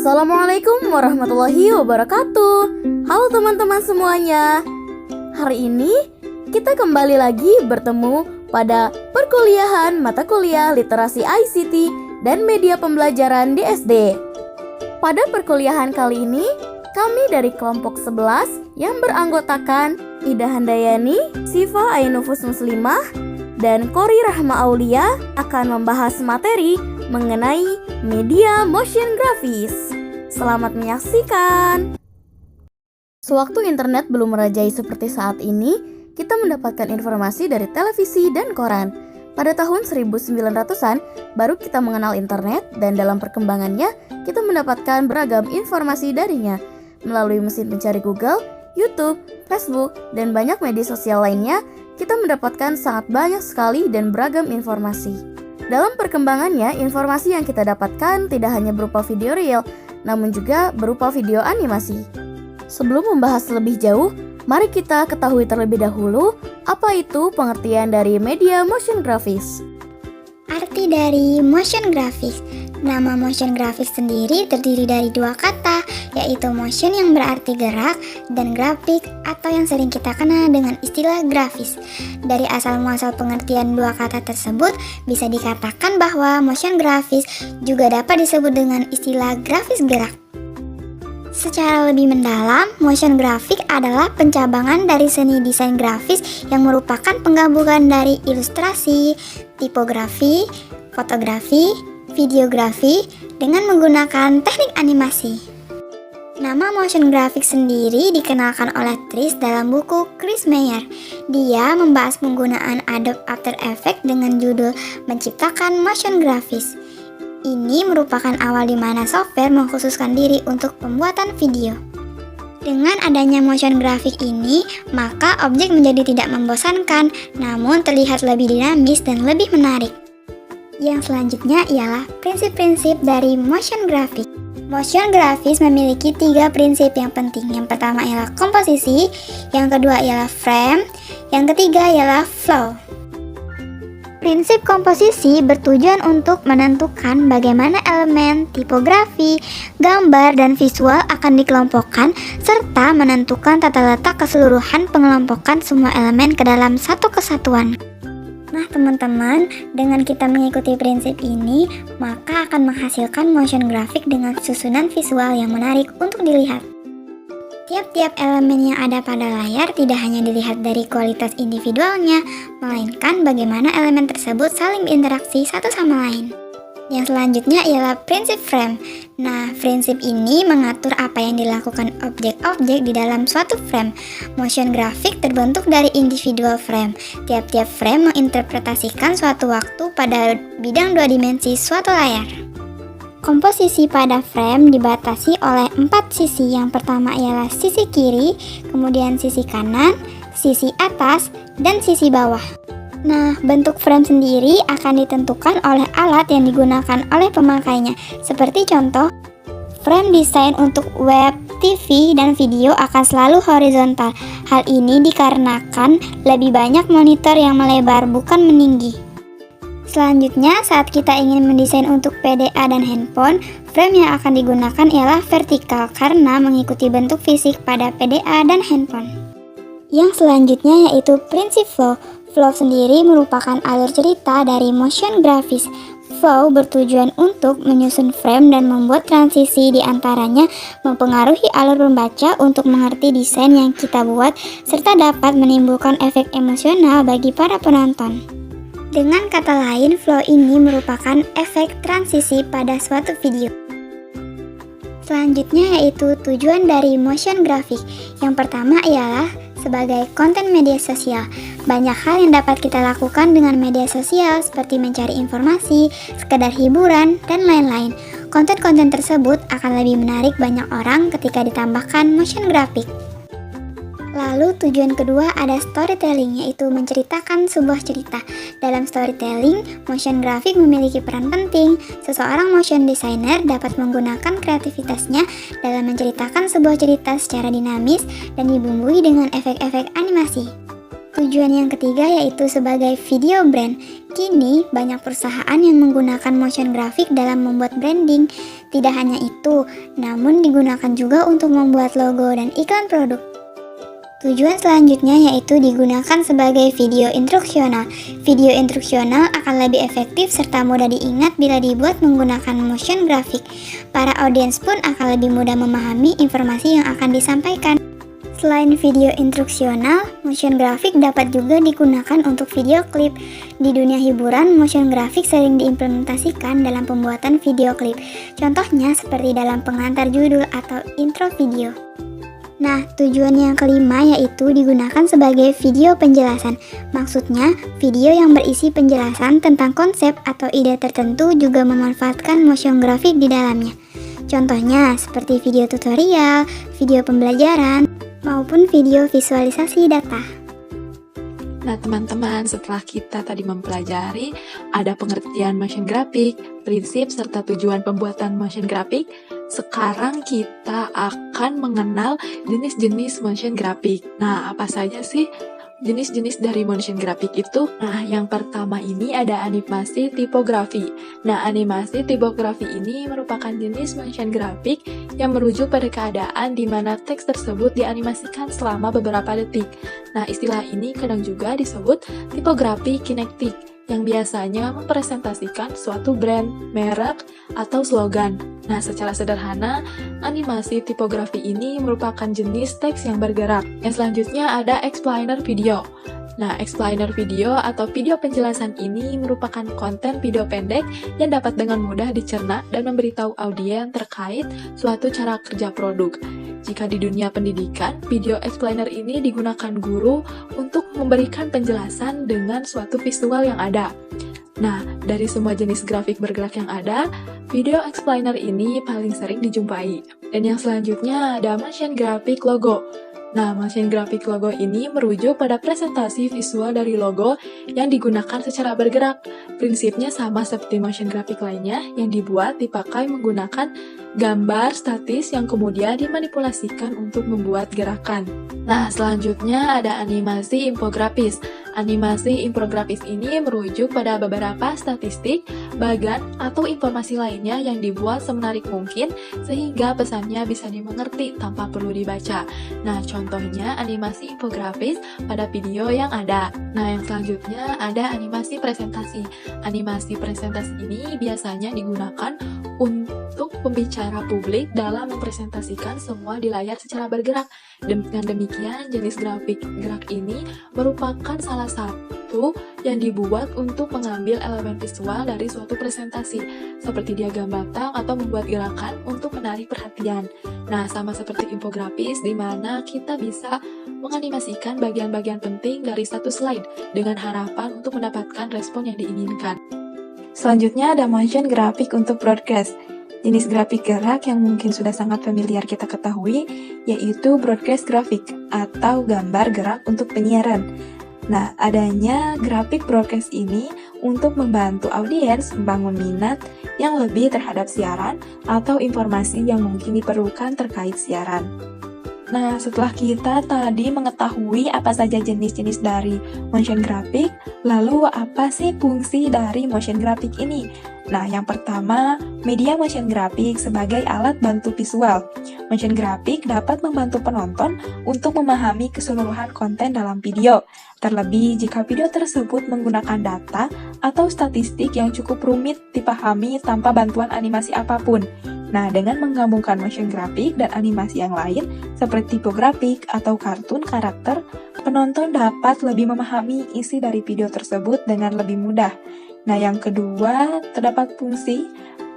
Assalamualaikum warahmatullahi wabarakatuh. Halo teman-teman semuanya. Hari ini kita kembali lagi bertemu pada perkuliahan mata kuliah literasi ICT dan media pembelajaran di SD. Pada perkuliahan kali ini, kami dari kelompok 11 yang beranggotakan Ida Handayani, Siva Ainufus Muslimah, dan Kori Rahma Aulia akan membahas materi mengenai media motion grafis. Selamat menyaksikan. Sewaktu internet belum merajai seperti saat ini, kita mendapatkan informasi dari televisi dan koran. Pada tahun 1900-an, baru kita mengenal internet dan dalam perkembangannya, kita mendapatkan beragam informasi darinya. Melalui mesin pencari Google, YouTube, Facebook, dan banyak media sosial lainnya, kita mendapatkan sangat banyak sekali dan beragam informasi. Dalam perkembangannya, informasi yang kita dapatkan tidak hanya berupa video real, namun juga berupa video animasi. Sebelum membahas lebih jauh, mari kita ketahui terlebih dahulu apa itu pengertian dari media motion graphics. Arti dari motion graphics. Nama motion graphics sendiri terdiri dari dua kata, yaitu motion yang berarti gerak dan grafik atau yang sering kita kenal dengan istilah grafis. Dari asal-muasal pengertian dua kata tersebut, bisa dikatakan bahwa motion grafis juga dapat disebut dengan istilah grafis gerak. Secara lebih mendalam, motion graphic adalah pencabangan dari seni desain grafis yang merupakan penggabungan dari ilustrasi, tipografi, fotografi, videografi dengan menggunakan teknik animasi. Nama motion graphic sendiri dikenalkan oleh Tris dalam buku Chris Meyer. Dia membahas penggunaan Adobe After Effects dengan judul Menciptakan Motion Graphics. Ini merupakan awal di mana software mengkhususkan diri untuk pembuatan video. Dengan adanya motion graphic ini, maka objek menjadi tidak membosankan, namun terlihat lebih dinamis dan lebih menarik. Yang selanjutnya ialah prinsip-prinsip dari motion graphic. Motion graphics memiliki 3 prinsip yang penting. Yang pertama ialah komposisi, yang kedua ialah frame, yang ketiga ialah flow. Prinsip komposisi bertujuan untuk menentukan bagaimana elemen, tipografi, gambar, dan visual akan dikelompokkan, serta menentukan tata letak keseluruhan pengelompokan semua elemen ke dalam satu kesatuan. Nah teman-teman, dengan kita mengikuti prinsip ini, maka akan menghasilkan motion graphic dengan susunan visual yang menarik untuk dilihat. Tiap-tiap elemen yang ada pada layar tidak hanya dilihat dari kualitas individualnya, melainkan bagaimana elemen tersebut saling berinteraksi satu sama lain. Yang selanjutnya ialah prinsip frame. Nah, prinsip ini mengatur apa yang dilakukan objek-objek di dalam suatu frame. Motion graphic terbentuk dari individual frame. Tiap-tiap frame menginterpretasikan suatu waktu pada bidang 2 dimensi suatu layar. Komposisi pada frame dibatasi oleh 4 sisi. Yang pertama ialah sisi kiri, kemudian sisi kanan, sisi atas, dan sisi bawah. Nah, bentuk frame sendiri akan ditentukan oleh alat yang digunakan oleh pemakainya. Seperti contoh, frame desain untuk web, TV, dan video akan selalu horizontal. Hal ini dikarenakan lebih banyak monitor yang melebar, bukan meninggi. Selanjutnya, saat kita ingin mendesain untuk PDA dan handphone, frame yang akan digunakan ialah vertikal karena mengikuti bentuk fisik pada PDA dan handphone. Yang selanjutnya yaitu prinsip flow. Flow sendiri merupakan alur cerita dari motion graphics. Flow bertujuan untuk menyusun frame dan membuat transisi di antaranya mempengaruhi alur pembaca untuk mengerti desain yang kita buat serta dapat menimbulkan efek emosional bagi para penonton. Dengan kata lain, flow ini merupakan efek transisi pada suatu video. Selanjutnya yaitu tujuan dari motion graphic. Yang pertama ialah sebagai konten media sosial. Banyak hal yang dapat kita lakukan dengan media sosial seperti mencari informasi, sekedar hiburan, dan lain-lain. Konten-konten tersebut akan lebih menarik banyak orang ketika ditambahkan motion graphic. Lalu tujuan kedua ada storytelling, yaitu menceritakan sebuah cerita. Dalam storytelling, motion graphic memiliki peran penting. Seseorang motion designer dapat menggunakan kreativitasnya dalam menceritakan sebuah cerita secara dinamis dan dibumbui dengan efek-efek animasi. Tujuan yang ketiga yaitu sebagai video brand. Kini, banyak perusahaan yang menggunakan motion graphic dalam membuat branding. Tidak hanya itu, namun digunakan juga untuk membuat logo dan iklan produk. Tujuan selanjutnya yaitu digunakan sebagai video instruksional. Video instruksional akan lebih efektif serta mudah diingat bila dibuat menggunakan motion graphic. Para audiens pun akan lebih mudah memahami informasi yang akan disampaikan. Selain video instruksional, motion graphic dapat juga digunakan untuk video klip. Di dunia hiburan, motion graphic sering diimplementasikan dalam pembuatan video klip. Contohnya seperti dalam pengantar judul atau intro video. Nah, tujuan yang kelima yaitu digunakan sebagai video penjelasan. Maksudnya, video yang berisi penjelasan tentang konsep atau ide tertentu juga memanfaatkan motion graphic di dalamnya. Contohnya seperti video tutorial, video pembelajaran, maupun video visualisasi data. Nah teman-teman, setelah kita tadi mempelajari ada pengertian motion graphic, prinsip serta tujuan pembuatan motion graphic, sekarang kita akan mengenal jenis-jenis motion graphic. Nah, apa saja sih jenis-jenis dari motion graphic itu? Nah, yang pertama ini ada animasi tipografi. Nah, animasi tipografi ini merupakan jenis motion graphic yang merujuk pada keadaan di mana teks tersebut dianimasikan selama beberapa detik. Nah, istilah ini kadang juga disebut tipografi kinektik, yang biasanya mempresentasikan suatu brand, merek, atau slogan. Nah, secara sederhana, animasi tipografi ini merupakan jenis teks yang bergerak. Yang selanjutnya ada explainer video. Nah, explainer video atau video penjelasan ini merupakan konten video pendek yang dapat dengan mudah dicerna dan memberitahu audiens terkait suatu cara kerja produk. Jika di dunia pendidikan, video explainer ini digunakan guru untuk memberikan penjelasan dengan suatu visual yang ada. Nah, dari semua jenis grafik bergerak yang ada, video explainer ini paling sering dijumpai. Dan yang selanjutnya ada motion graphic logo. Nah, motion graphic logo ini merujuk pada presentasi visual dari logo yang digunakan secara bergerak. Prinsipnya sama seperti motion graphic lainnya yang dipakai menggunakan gambar statis yang kemudian dimanipulasikan untuk membuat gerakan. Nah, selanjutnya ada animasi infografis. Animasi infografis ini merujuk pada beberapa statistik, bagan, atau informasi lainnya yang dibuat semenarik mungkin sehingga pesannya bisa dimengerti tanpa perlu dibaca. Nah, contohnya animasi infografis pada video yang ada. Nah, yang selanjutnya ada animasi presentasi. Animasi presentasi ini biasanya digunakan untuk pembicara publik dalam mempresentasikan semua di layar secara bergerak. Dengan demikian, jenis grafik gerak ini merupakan salah satu yang dibuat untuk mengambil elemen visual dari suatu presentasi, seperti diagram batang atau membuat gerakan untuk menarik perhatian. Nah, sama seperti infografis, di mana kita bisa menganimasikan bagian-bagian penting dari satu slide dengan harapan untuk mendapatkan respon yang diinginkan. Selanjutnya ada motion graphic untuk broadcast. Jenis grafik gerak yang mungkin sudah sangat familiar kita ketahui, yaitu broadcast grafik atau gambar gerak untuk penyiaran. Nah, adanya grafik broadcast ini untuk membantu audiens membangun minat yang lebih terhadap siaran atau informasi yang mungkin diperlukan terkait siaran. Nah, setelah kita tadi mengetahui apa saja jenis-jenis dari motion graphic, lalu apa sih fungsi dari motion graphic ini? Nah, yang pertama, media motion graphic sebagai alat bantu visual. Motion graphic dapat membantu penonton untuk memahami keseluruhan konten dalam video, terlebih jika video tersebut menggunakan data atau statistik yang cukup rumit dipahami tanpa bantuan animasi apapun. Nah, dengan menggabungkan motion graphic dan animasi yang lain, seperti tipografik atau kartun karakter, penonton dapat lebih memahami isi dari video tersebut dengan lebih mudah. Nah, yang kedua, terdapat fungsi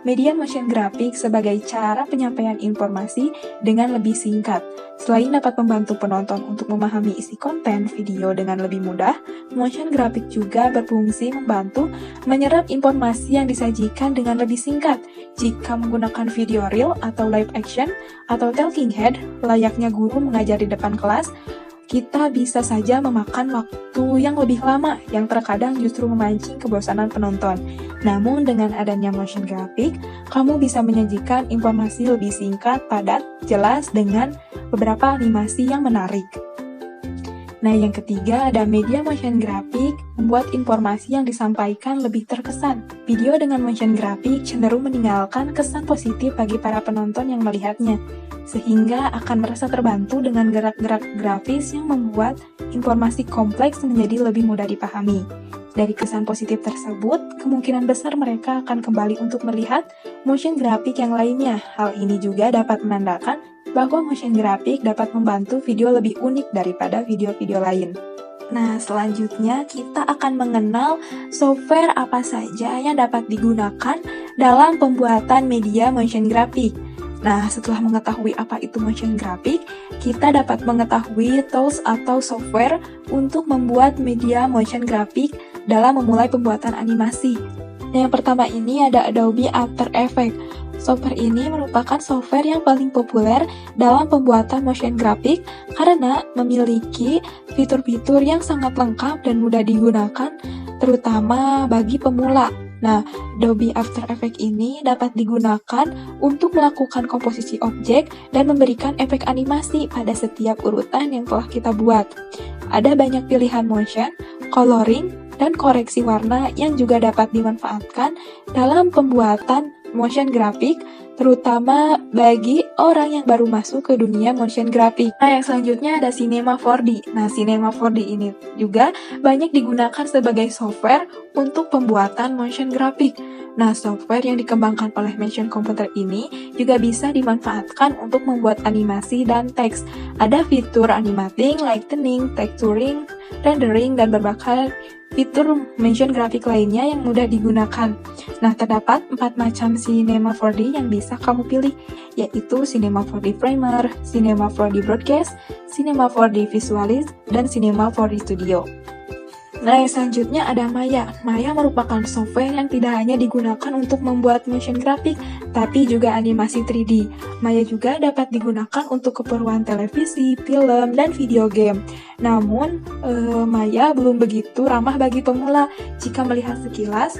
media motion graphic sebagai cara penyampaian informasi dengan lebih singkat. Selain dapat membantu penonton untuk memahami isi konten video dengan lebih mudah, motion graphic juga berfungsi membantu menyerap informasi yang disajikan dengan lebih singkat. Jika menggunakan video reel atau live action atau talking head, layaknya guru mengajar di depan kelas, kita bisa saja memakan waktu yang lebih lama yang terkadang justru memancing kebosanan penonton. Namun dengan adanya motion graphic, kamu bisa menyajikan informasi lebih singkat, padat, jelas dengan beberapa animasi yang menarik. Nah, yang ketiga ada media motion graphic, membuat informasi yang disampaikan lebih terkesan. Video dengan motion graphic cenderung meninggalkan kesan positif bagi para penonton yang melihatnya, sehingga akan merasa terbantu dengan gerak-gerak grafis yang membuat informasi kompleks menjadi lebih mudah dipahami. Dari kesan positif tersebut, kemungkinan besar mereka akan kembali untuk melihat motion graphic yang lainnya. Hal ini juga dapat menandakan bahwa motion graphic dapat membantu video lebih unik daripada video-video lain. Nah, selanjutnya kita akan mengenal software apa saja yang dapat digunakan dalam pembuatan media motion graphic. Nah, setelah mengetahui apa itu motion graphic, kita dapat mengetahui tools atau software untuk membuat media motion graphic dalam memulai pembuatan animasi. Nah, yang pertama ini ada Adobe After Effects. Software ini merupakan software yang paling populer dalam pembuatan motion graphic karena memiliki fitur-fitur yang sangat lengkap dan mudah digunakan, terutama bagi pemula. Nah, Adobe After Effects ini dapat digunakan untuk melakukan komposisi objek dan memberikan efek animasi pada setiap urutan yang telah kita buat. Ada banyak pilihan motion, coloring, dan koreksi warna yang juga dapat dimanfaatkan dalam pembuatan motion graphic, terutama bagi orang yang baru masuk ke dunia motion graphic. Nah, yang selanjutnya ada Cinema 4D. Nah, Cinema 4D ini juga banyak digunakan sebagai software untuk pembuatan motion graphic. Nah, software yang dikembangkan oleh Motion Computer ini juga bisa dimanfaatkan untuk membuat animasi dan teks. Ada fitur animating, lightening, texturing, rendering, dan berbagai fitur motion graphic lainnya yang mudah digunakan. Nah, terdapat 4 macam Cinema 4D yang bisa kamu pilih, yaitu Cinema 4D Primer, Cinema 4D Broadcast, Cinema 4D Visualize, dan Cinema 4D Studio. Nah, yang selanjutnya ada Maya. Maya merupakan software yang tidak hanya digunakan untuk membuat motion graphic, tapi juga animasi 3D. Maya juga dapat digunakan untuk keperluan televisi, film, dan video game. Namun, Maya belum begitu ramah bagi pemula. Jika melihat sekilas,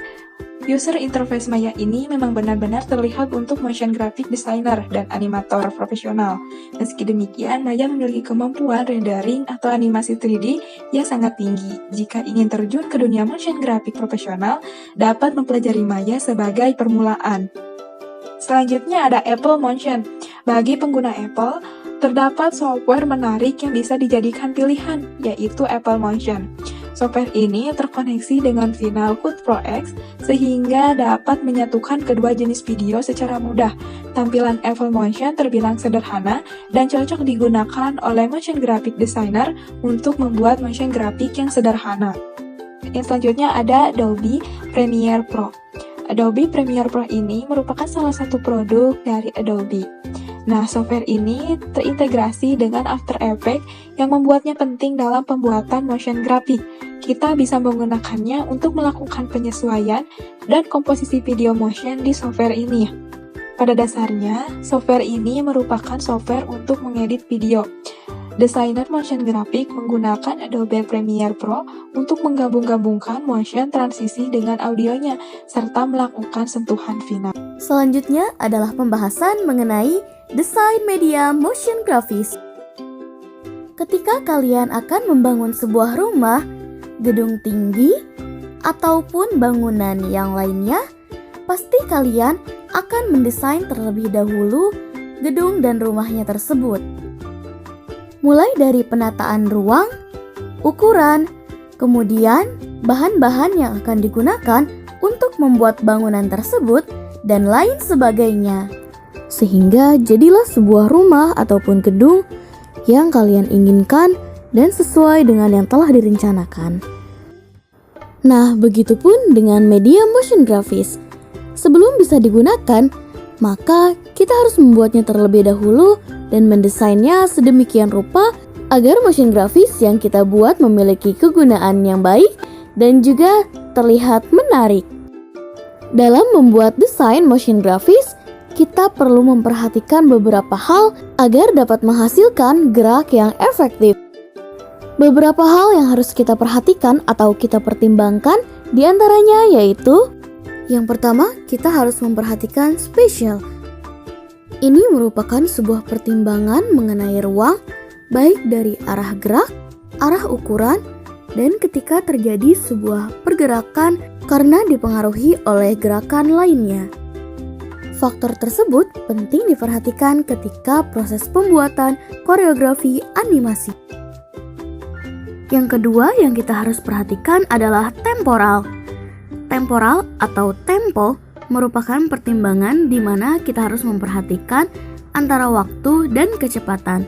user interface Maya ini memang benar-benar terlihat untuk motion graphic designer dan animator profesional. Meski demikian, Maya memiliki kemampuan rendering atau animasi 3D yang sangat tinggi. Jika ingin terjun ke dunia motion graphic profesional, dapat mempelajari Maya sebagai permulaan. Selanjutnya ada Apple Motion. Bagi pengguna Apple, terdapat software menarik yang bisa dijadikan pilihan, yaitu Apple Motion. Software ini terkoneksi dengan Final Cut Pro X sehingga dapat menyatukan kedua jenis video secara mudah. Tampilan Apple Motion terbilang sederhana dan cocok digunakan oleh motion graphic designer untuk membuat motion graphic yang sederhana. Yang selanjutnya ada Adobe Premiere Pro. Adobe Premiere Pro ini merupakan salah satu produk dari Adobe. Nah, software ini terintegrasi dengan After Effects yang membuatnya penting dalam pembuatan motion graphic. Kita bisa menggunakannya untuk melakukan penyesuaian dan komposisi video motion di software ini. Pada dasarnya, software ini merupakan software untuk mengedit video. Desainer motion graphic menggunakan Adobe Premiere Pro untuk menggabung-gabungkan motion transisi dengan audionya, serta melakukan sentuhan final. Selanjutnya adalah pembahasan mengenai desain media motion graphics. Ketika kalian akan membangun sebuah rumah, gedung tinggi, ataupun bangunan yang lainnya, pasti kalian akan mendesain terlebih dahulu gedung dan rumahnya tersebut. Mulai dari penataan ruang, ukuran, kemudian bahan-bahan yang akan digunakan untuk membuat bangunan tersebut, dan lain sebagainya. Sehingga jadilah sebuah rumah ataupun gedung yang kalian inginkan dan sesuai dengan yang telah direncanakan. Nah, begitupun dengan media motion graphics. Sebelum bisa digunakan, maka kita harus membuatnya terlebih dahulu dan mendesainnya sedemikian rupa agar motion graphics yang kita buat memiliki kegunaan yang baik dan juga terlihat menarik. Dalam membuat desain motion graphics, kita perlu memperhatikan beberapa hal agar dapat menghasilkan gerak yang efektif. Beberapa hal yang harus kita perhatikan atau kita pertimbangkan diantaranya yaitu: yang pertama, kita harus memperhatikan spatial. Ini merupakan sebuah pertimbangan mengenai ruang, baik dari arah gerak arah ukuran, dan ketika terjadi sebuah pergerakan karena dipengaruhi oleh gerakan lainnya. Faktor tersebut penting diperhatikan ketika proses pembuatan koreografi animasi. Yang kedua yang kita harus perhatikan adalah temporal. Temporal atau tempo merupakan pertimbangan di mana kita harus memperhatikan antara waktu dan kecepatan.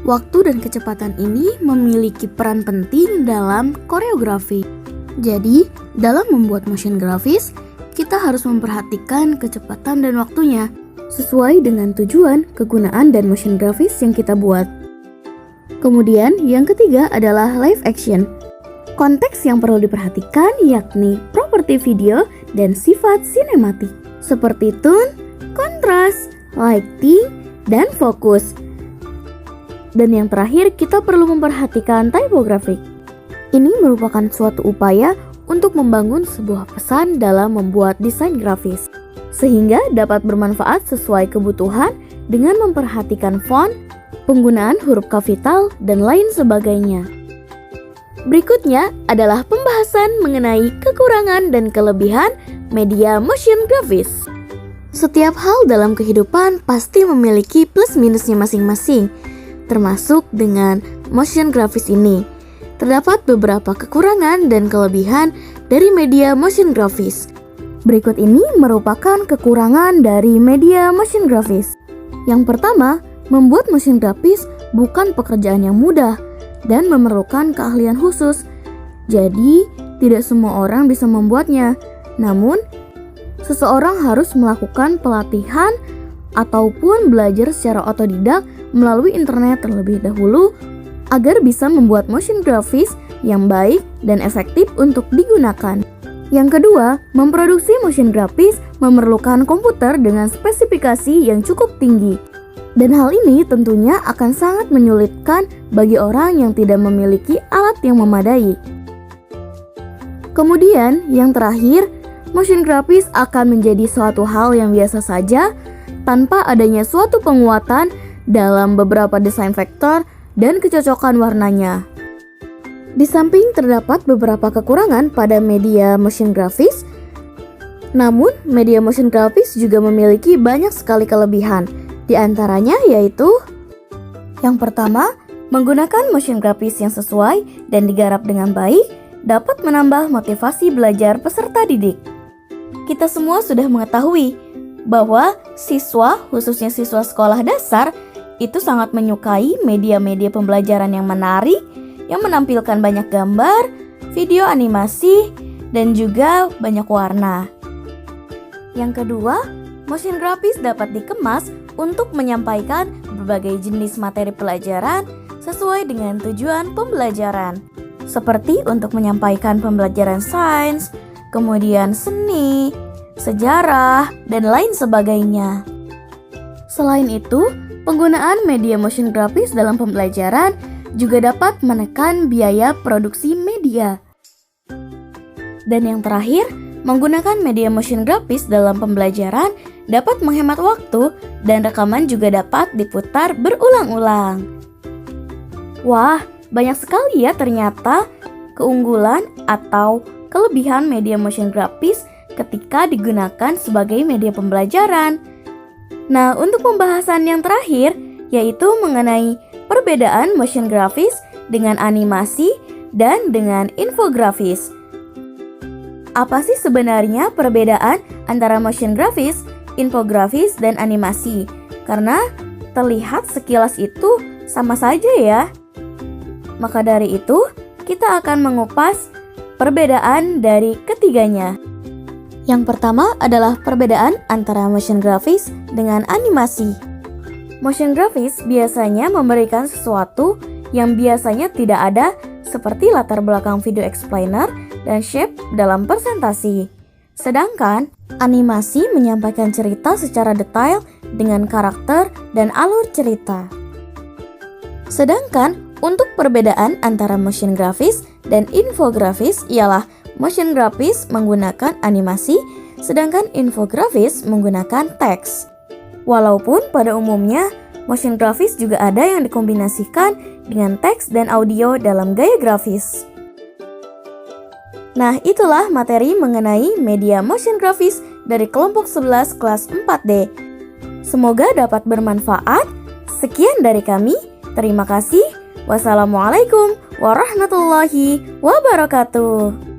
Waktu dan kecepatan ini memiliki peran penting dalam koreografi. Jadi, dalam membuat motion grafis, kita harus memperhatikan kecepatan dan waktunya sesuai dengan tujuan, kegunaan, dan motion grafis yang kita buat. Kemudian, yang ketiga adalah live action. Konteks yang perlu diperhatikan yakni properti video dan sifat sinematik, seperti tone, kontras, lighting, dan fokus. Dan yang terakhir, kita perlu memperhatikan typographic. Ini merupakan suatu upaya untuk membangun sebuah pesan dalam membuat desain grafis, sehingga dapat bermanfaat sesuai kebutuhan dengan memperhatikan font, penggunaan huruf kapital, dan lain sebagainya. Berikutnya adalah pembahasan mengenai kekurangan dan kelebihan media motion grafis. Setiap hal dalam kehidupan pasti memiliki plus minusnya masing-masing, termasuk dengan motion grafis ini. Terdapat beberapa kekurangan dan kelebihan dari media motion grafis. Berikut ini merupakan kekurangan dari media motion grafis. Yang pertama, membuat motion grafis bukan pekerjaan yang mudah dan memerlukan keahlian khusus. Jadi, tidak semua orang bisa membuatnya. Namun, seseorang harus melakukan pelatihan ataupun belajar secara otodidak melalui internet terlebih dahulu agar bisa membuat motion grafis yang baik dan efektif untuk digunakan. Yang kedua, memproduksi motion grafis memerlukan komputer dengan spesifikasi yang cukup tinggi. Dan hal ini tentunya akan sangat menyulitkan bagi orang yang tidak memiliki alat yang memadai. Kemudian, yang terakhir, motion grafis akan menjadi suatu hal yang biasa saja tanpa adanya suatu penguatan dalam beberapa desain vektor dan kecocokan warnanya. Di samping terdapat beberapa kekurangan pada media motion grafis, namun media motion grafis juga memiliki banyak sekali kelebihan. Di antaranya yaitu yang pertama, menggunakan motion grafis yang sesuai dan digarap dengan baik dapat menambah motivasi belajar peserta didik. Kita semua sudah mengetahui bahwa siswa, khususnya siswa sekolah dasar, itu sangat menyukai media-media pembelajaran yang menarik, yang menampilkan banyak gambar, video animasi, dan juga banyak warna. Yang kedua, motion grafis dapat dikemas untuk menyampaikan berbagai jenis materi pelajaran sesuai dengan tujuan pembelajaran, seperti untuk menyampaikan pembelajaran sains, kemudian seni, sejarah, dan lain sebagainya. Selain itu, penggunaan media motion grafis dalam pembelajaran juga dapat menekan biaya produksi media. Dan yang terakhir, menggunakan media motion grafis dalam pembelajaran dapat menghemat waktu dan rekaman juga dapat diputar berulang-ulang. Wah, banyak sekali ya ternyata keunggulan atau kelebihan media motion grafis ketika digunakan sebagai media pembelajaran. Nah, untuk pembahasan yang terakhir yaitu mengenai perbedaan motion grafis dengan animasi dan dengan infografis. Apa sih sebenarnya perbedaan antara motion grafis, infografis, dan animasi? Karena terlihat sekilas itu sama saja ya. Maka dari itu, kita akan mengupas perbedaan dari ketiganya. Yang pertama adalah perbedaan antara motion grafis dengan animasi. Motion grafis biasanya memberikan sesuatu yang biasanya tidak ada seperti latar belakang video explainer dan shape dalam presentasi. Sedangkan animasi menyampaikan cerita secara detail dengan karakter dan alur cerita. Sedangkan untuk perbedaan antara motion grafis dan infografis ialah motion grafis menggunakan animasi, sedangkan infografis menggunakan teks. Walaupun pada umumnya motion grafis juga ada yang dikombinasikan dengan teks dan audio dalam gaya grafis. Nah, itulah materi mengenai media motion grafis dari kelompok 11 kelas 4D. Semoga dapat bermanfaat. Sekian dari kami. Terima kasih. Wassalamualaikum warahmatullahi wabarakatuh.